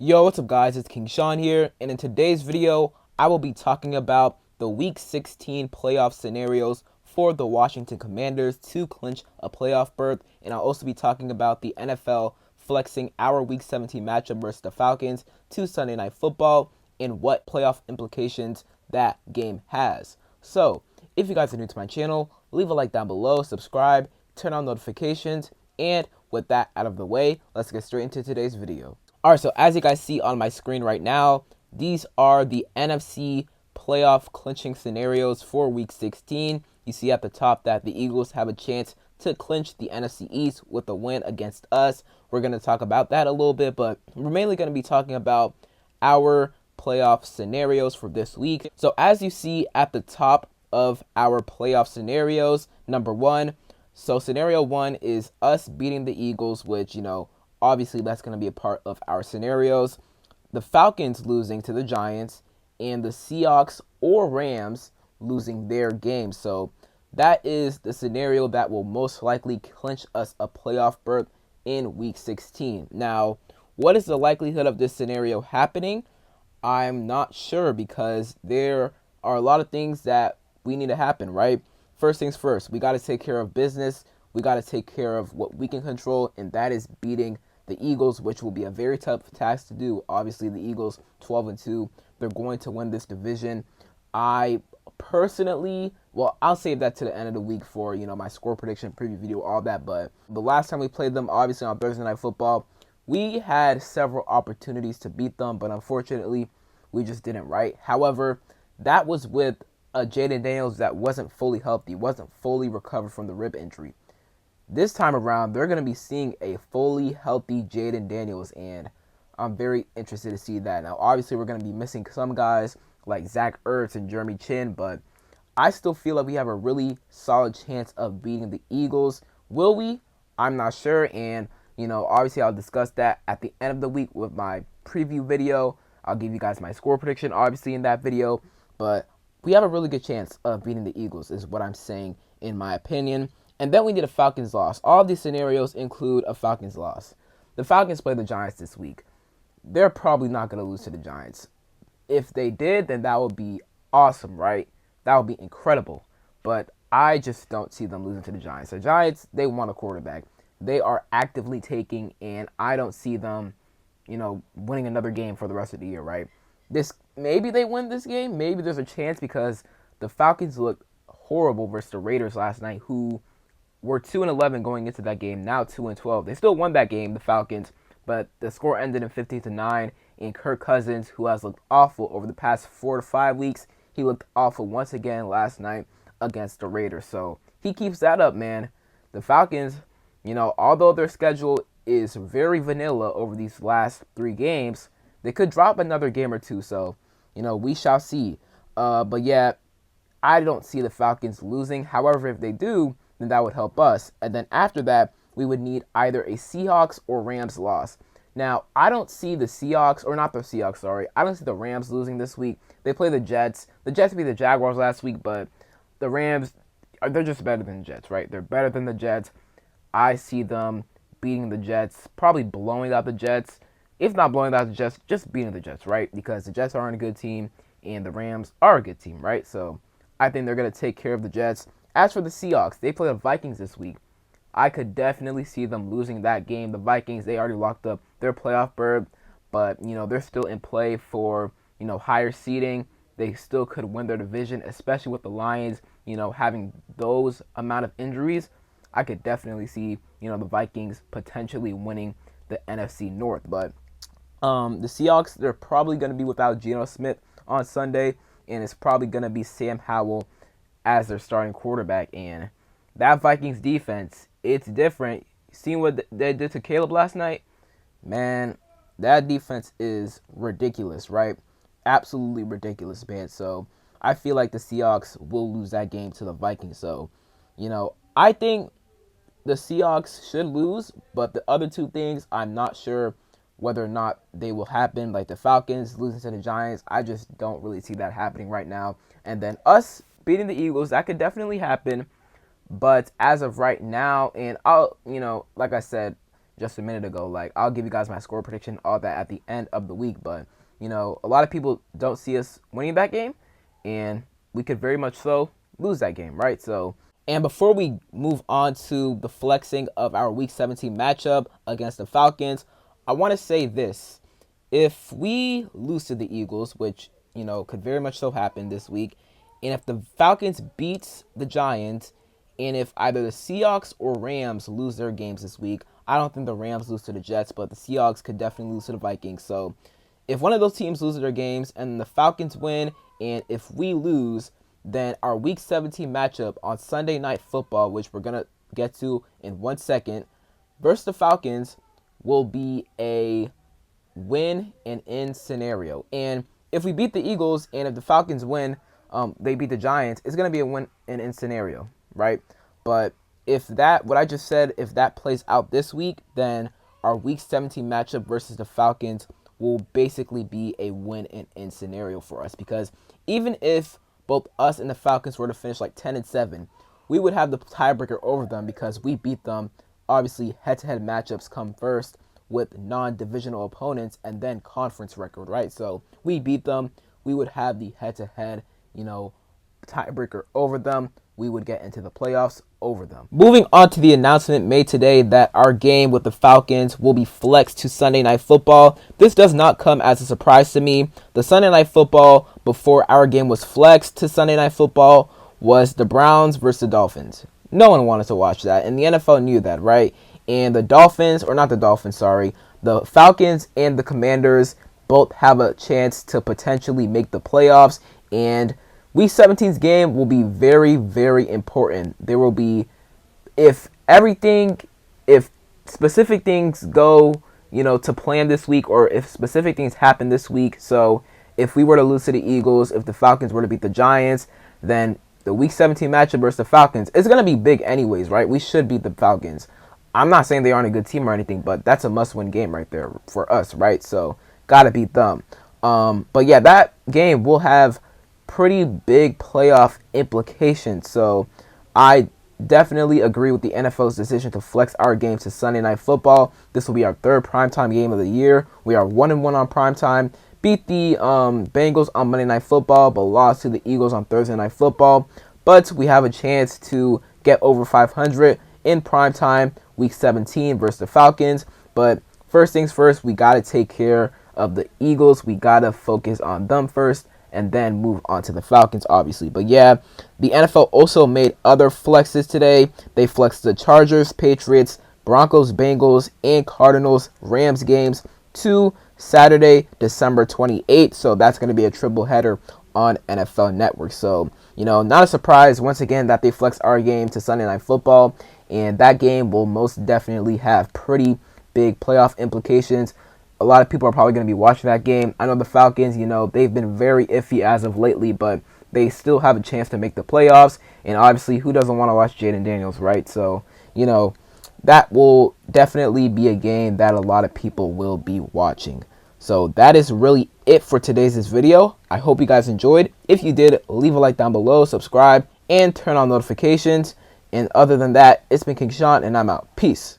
Yo, what's up guys, it's King Sean here, and in today's video, I will be talking about the Week 16 playoff scenarios for the Washington Commanders to clinch a playoff berth, and I'll also be talking about the NFL flexing our Week 17 matchup versus the Falcons to Sunday Night Football and what playoff implications that game has. So, if you guys are new to my channel, leave a like down below, subscribe, turn on notifications, and with that out of the way, let's get straight into today's video. Alright, so as you guys see on my screen right now, these are the NFC playoff clinching scenarios for Week 16. You see at the top that the Eagles have a chance to clinch the NFC East with a win against us. We're going to talk about that a little bit, but we're mainly going to be talking about our playoff scenarios for this week. So as you see at the top of our playoff scenarios, number one, so scenario one is us beating the Eagles, which, obviously that's going to be a part of our scenarios. The Falcons losing to the Giants, and the Seahawks or Rams losing their game. So that is the scenario that will most likely clinch us a playoff berth in Week 16. Now, what is the likelihood of this scenario happening? I'm not sure, because there are a lot of things that we need to happen, right? First things first, we got to take care of business. We got to take care of what we can control, and that is beating the Eagles, which will be a very tough task to do. Obviously, the Eagles 12-2, they're going to win this division. I personally, I'll save that to the end of the week for, my score prediction, preview video, all that. But the last time we played them, obviously on Thursday Night Football, we had several opportunities to beat them, but unfortunately, we just didn't, right? However, that was with a Jaden Daniels that wasn't fully healthy, wasn't fully recovered from the rib injury. This time around, they're going to be seeing a fully healthy Jaden Daniels, and I'm very interested to see that. Now, obviously, we're going to be missing some guys like Zach Ertz and Jeremy Chin, but I still feel like we have a really solid chance of beating the Eagles. Will we? I'm not sure, and, obviously, I'll discuss that at the end of the week with my preview video. I'll give you guys my score prediction, obviously, in that video, but we have a really good chance of beating the Eagles, is what I'm saying, in my opinion. And then we need a Falcons loss. All of these scenarios include a Falcons loss. The Falcons play the Giants this week. They're probably not going to lose to the Giants. If they did, then that would be awesome, right? That would be incredible. But I just don't see them losing to the Giants. The Giants, they want a quarterback. They are actively taking, and I don't see them, winning another game for the rest of the year, right? Maybe they win this game. Maybe there's a chance, because the Falcons looked horrible versus the Raiders last night, who were 2-11 going into that game, now 2-12. They still won that game, the Falcons, but the score ended in 15-9, and Kirk Cousins, who has looked awful over the past 4 to 5 weeks, he looked awful once again last night against the Raiders. So he keeps that up, man. The Falcons, although their schedule is very vanilla over these last 3 games, they could drop another game or two, so, we shall see. But yeah, I don't see the Falcons losing. However, if they do, then that would help us. And then after that, we would need either a Seahawks or Rams loss. Now, I don't see the Seahawks, or not the Seahawks, sorry. I don't see the Rams losing this week. They play the Jets. The Jets beat the Jaguars last week, but the Rams, they're just better than the Jets, right? They're better than the Jets. I see them beating the Jets, probably blowing out the Jets. If not blowing out the Jets, just beating the Jets, right? Because the Jets aren't a good team, and the Rams are a good team, right? So I think they're going to take care of the Jets. As for the Seahawks, they play the Vikings this week. I could definitely see them losing that game. The Vikings, they already locked up their playoff berth, but, they're still in play for, higher seeding. They still could win their division, especially with the Lions, having those amount of injuries. I could definitely see, the Vikings potentially winning the NFC North. But the Seahawks, they're probably going to be without Geno Smith on Sunday, and it's probably going to be Sam Howell as their starting quarterback. And that Vikings defense, it's different. Seeing what they did to Caleb last night, man, that defense is ridiculous, right? Absolutely ridiculous, man. So I feel like the Seahawks will lose that game to the Vikings. So, I think the Seahawks should lose, but the other two things, I'm not sure whether or not they will happen. Like the Falcons losing to the Giants, I just don't really see that happening right now. And then us beating the Eagles, that could definitely happen. But as of right now, and I'll, like I said, just a minute ago. Like, I'll give you guys my score prediction, all that at the end of the week. But, you know, a lot of people don't see us winning that game, and we could very much so lose that game, right? So, and before we move on to the flexing of our Week 17 matchup against the Falcons, I want to say this. If we lose to the Eagles, which, you know, could very much so happen this week, and if the Falcons beats the Giants, and if either the Seahawks or Rams lose their games this week, I don't think the Rams lose to the Jets, but the Seahawks could definitely lose to the Vikings. So if one of those teams loses their games and the Falcons win, and if we lose, then our Week 17 matchup on Sunday Night Football, which we're going to get to in 1 second, versus the Falcons will be a win and in scenario. And if we beat the Eagles and if the Falcons win, they beat the Giants, it's going to be a win and in scenario, right? But if that, what I just said, if that plays out this week, then our Week 17 matchup versus the Falcons will basically be a win and in scenario for us, because even if both us and the Falcons were to finish like 10-7, we would have the tiebreaker over them because we beat them. Obviously, head-to-head matchups come first with non-divisional opponents and then conference record, right? So we beat them. We would have the head-to-head, you know, tiebreaker over them. We would get into the playoffs over them. Moving on to the announcement made today that our game with the Falcons will be flexed to Sunday Night Football. This does not come as a surprise to me. The Sunday Night Football before our game was flexed to Sunday Night Football was the Browns versus the Dolphins. No one wanted to watch that, and the NFL knew that, right? And the Dolphins, or not the Dolphins, sorry, the Falcons and the Commanders both have a chance to potentially make the playoffs, and Week 17's game will be very, very important. There will be, if specific things go, you know, to plan this week, or if specific things happen this week. So if we were to lose to the Eagles, if the Falcons were to beat the Giants, then the Week 17 matchup versus the Falcons is going to be big anyways, right? We should beat the Falcons. I'm not saying they aren't a good team or anything, but that's a must-win game right there for us, right? So got to beat them. But yeah, that game will have pretty big playoff implications. So I definitely agree with the NFL's decision to flex our game to Sunday Night Football. This will be our third primetime game of the year. We are 1-1 on primetime. Beat the Bengals on Monday Night Football, but lost to the Eagles on Thursday Night Football. But we have a chance to get over 500 in primetime, Week 17 versus the Falcons. But first things first, we got to take care of the Eagles. We got to focus on them first, and then move on to the Falcons, obviously. But yeah, the NFL also made other flexes today. They flexed the Chargers, Patriots, Broncos, Bengals, and Cardinals, Rams games to Saturday, December 28th. So that's going to be a triple header on NFL Network. So, you know, not a surprise once again that they flexed our game to Sunday Night Football. And that game will most definitely have pretty big playoff implications. A lot of people are probably going to be watching that game. I know the Falcons, you know, they've been very iffy as of lately, but they still have a chance to make the playoffs. And obviously, who doesn't want to watch Jaden Daniels, right? So, you know, that will definitely be a game that a lot of people will be watching. So that is really it for today's video. I hope you guys enjoyed. If you did, leave a like down below, subscribe, and turn on notifications. And other than that, it's been King Sean, and I'm out. Peace.